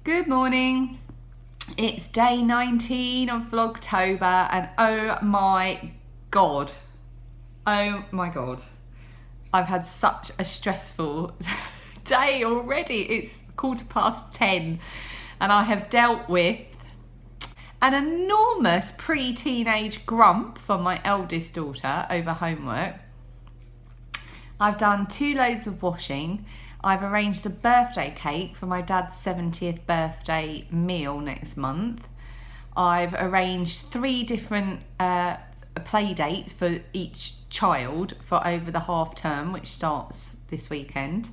Good morning. It's day 19 of Vlogtober and oh my god, I've had such a stressful day already. It's 10:15 and I have dealt with an enormous pre-teenage grump from my eldest daughter over homework. I've done 2 loads of washing. I've arranged a birthday cake for my dad's 70th birthday meal next month. I've arranged 3 different play dates for each child for over the half term, which starts this weekend.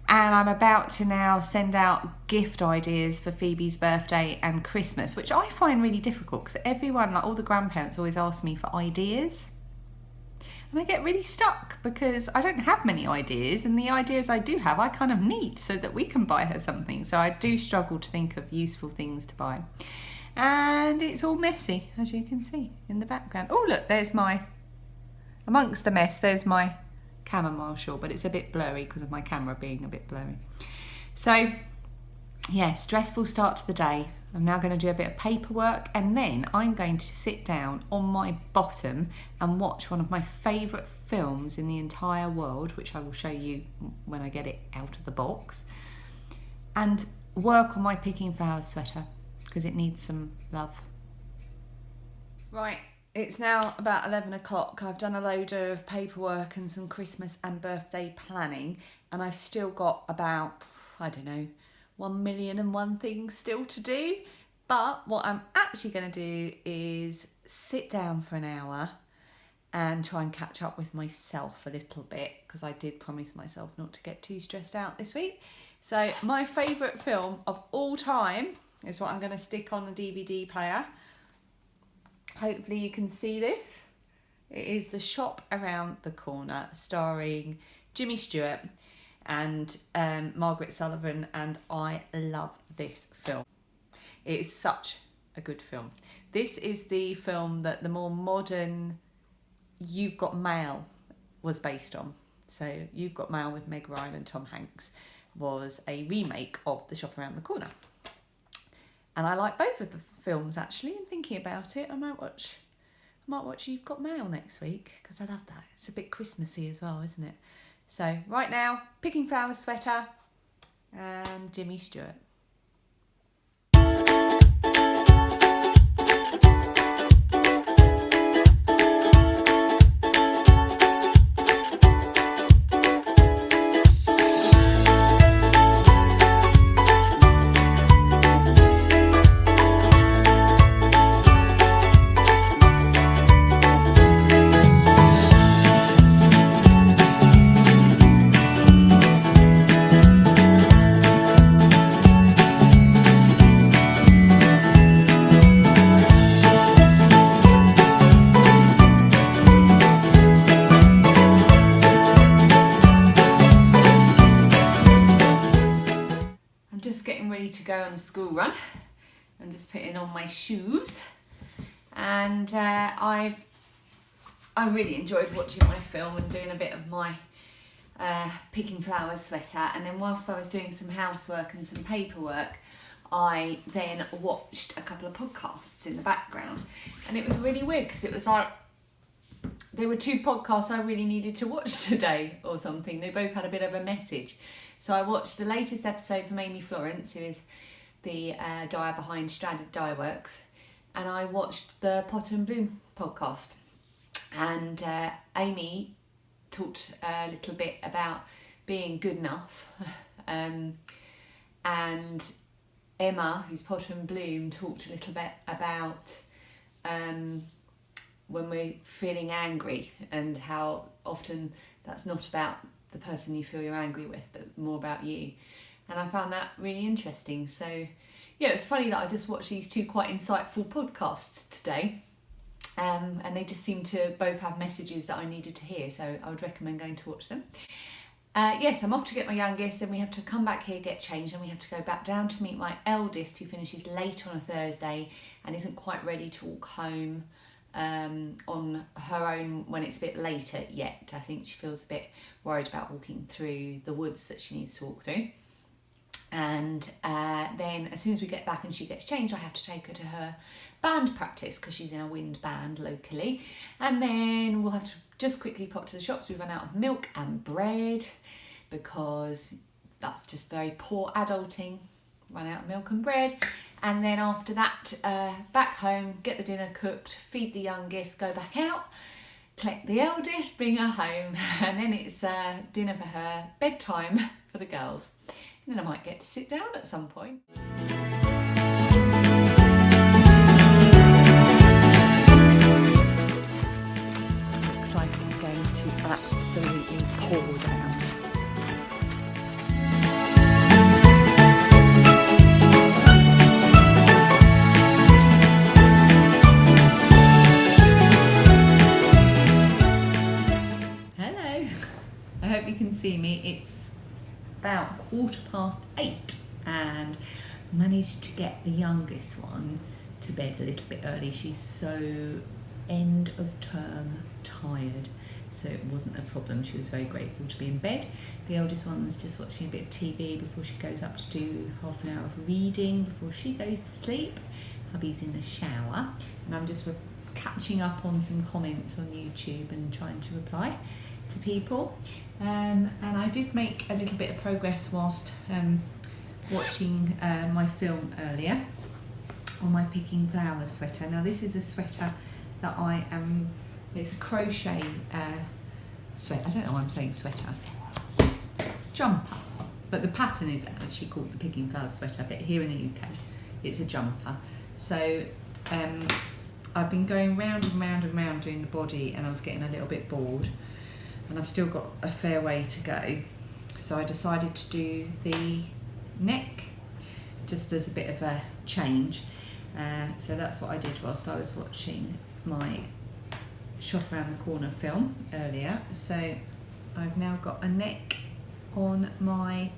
And I'm about to now send out gift ideas for Phoebe's birthday and Christmas, which I find really difficult because everyone, like all the grandparents, always ask me for ideas. And I get really stuck because I don't have many ideas, and the ideas I do have I kind of need so that we can buy her something. So I do struggle to think of useful things to buy. And it's all messy, as you can see in the background. Oh look, amongst the mess, there's my chamomile shawl, but it's a bit blurry because of my camera being a bit blurry. So yeah, stressful start to the day. I'm now going to do a bit of paperwork and then I'm going to sit down on my bottom and watch one of my favourite films in the entire world, which I will show you when I get it out of the box, and work on my Picking Flowers sweater because it needs some love. Right, it's now about 11 o'clock. I've done a load of paperwork and some Christmas and birthday planning, and I've still got about, 1,000,001 things still to do. But what I'm actually going to do is sit down for an hour and try and catch up with myself a little bit, because I did promise myself not to get too stressed out this week. So my favourite film of all time is what I'm going to stick on the DVD player. Hopefully you can see this. It is The Shop Around the Corner, starring Jimmy Stewart and Margaret Sullivan, and I love this film. It is such a good film. This is the film that the more modern You've Got Mail was based on. So You've Got Mail with Meg Ryan and Tom Hanks was a remake of The Shop Around the Corner. And I like both of the films actually, and thinking about it, I might watch You've Got Mail next week because I love that. It's a bit Christmassy as well, isn't it? So right now, Picking Flowers sweater and Jimmy Stewart. Getting ready to go on the school run. I'm just putting on my shoes, and I really enjoyed watching my film and doing a bit of my Picking Flowers sweater. And then whilst I was doing some housework and some paperwork, I then watched a couple of podcasts in the background, and it was really weird because it was like there were 2 podcasts I really needed to watch today or something. They both had a bit of a message. So I watched the latest episode from Amy Florence, who is the dyer behind Stranded Dye Works, and I watched the Potter and Bloom podcast. And Amy talked a little bit about being good enough, and Emma, who's Potter and Bloom, talked a little bit about when we're feeling angry and how often that's not about the person you feel you're angry with, but more about you. And I found that really interesting. So yeah, it's funny that I just watched these 2 quite insightful podcasts today, and they just seem to both have messages that I needed to hear, so I would recommend going to watch them. Yes, I'm off to get my youngest, and we have to come back here, get changed, and we have to go back down to meet my eldest, who finishes late on a Thursday and isn't quite ready to walk home on her own when it's a bit later yet. I think she feels a bit worried about walking through the woods that she needs to walk through. And then as soon as we get back and she gets changed, I have to take her to her band practice because she's in a wind band locally. And then we'll have to just quickly pop to the shops. We've run out of milk and bread because that's just very poor adulting, run out of milk and bread. And then after that, back home, get the dinner cooked, feed the youngest, go back out, collect the eldest, bring her home, and then it's dinner for her, bedtime for the girls. And then I might get to sit down at some point. Looks like it's going to absolutely pour down. I hope you can see me. It's about 8:15 and managed to get the youngest one to bed a little bit early. She's so end of term tired, so it wasn't a problem. She was very grateful to be in bed. The eldest one's just watching a bit of TV before she goes up to do half an hour of reading before she goes to sleep. Hubby's in the shower and I'm just catching up on some comments on YouTube and trying to reply to people. And I did make a little bit of progress whilst watching my film earlier on my Picking Flowers sweater. Now this is a sweater that it's a crochet sweater. I don't know why I'm saying sweater. Jumper. But the pattern is actually called the Picking Flowers sweater, but here in the UK it's a jumper. So I've been going round and round and round doing the body and I was getting a little bit bored. And I've still got a fair way to go. So I decided to do the neck just as a bit of a change. So that's what I did whilst I was watching my Shop Around the Corner film earlier. So I've now got a neck on my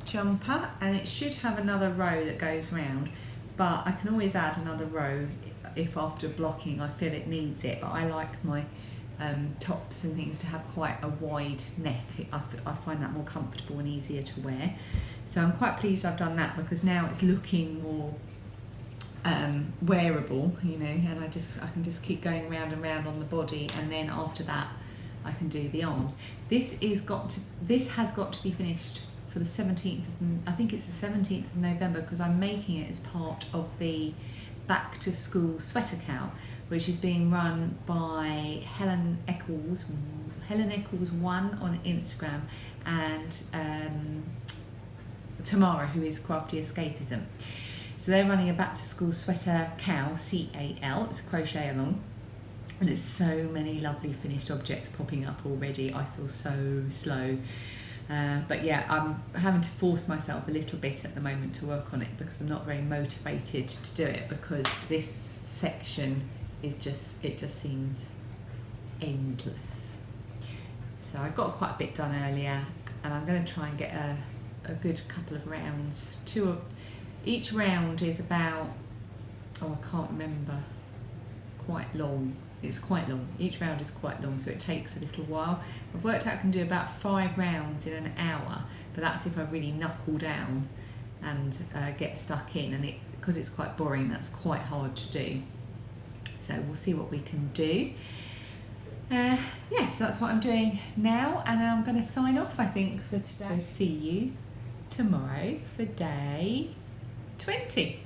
jumper and it should have another row that goes round, but I can always add another row if after blocking I feel it needs it. But I like my tops and things to have quite a wide neck. I find that more comfortable and easier to wear. So I'm quite pleased I've done that because now it's looking more wearable, you know, and I can just keep going round and round on the body, and then after that I can do the arms. This has got to be finished for the 17th, I think it's the 17th of November, because I'm making it as part of the back to school sweater count, which is being run by Helen Eccles 1 on Instagram, and Tamara, who is Crafty Escapism. So they're running a back to school sweater cal, C-A-L, it's a crochet along, and there's so many lovely finished objects popping up already. I feel so slow. But yeah, I'm having to force myself a little bit at the moment to work on it because I'm not very motivated to do it, because this section is it just seems endless. So I got quite a bit done earlier, and I'm going to try and get a good couple of rounds. Each round is about, I can't remember, quite long. It's quite long. Each round is quite long, so it takes a little while. I've worked out I can do about 5 rounds in an hour, but that's if I really knuckle down and get stuck in, and because it's quite boring, that's quite hard to do. So we'll see what we can do. So that's what I'm doing now, and I'm going to sign off, I think, for today. So see you tomorrow for day 20.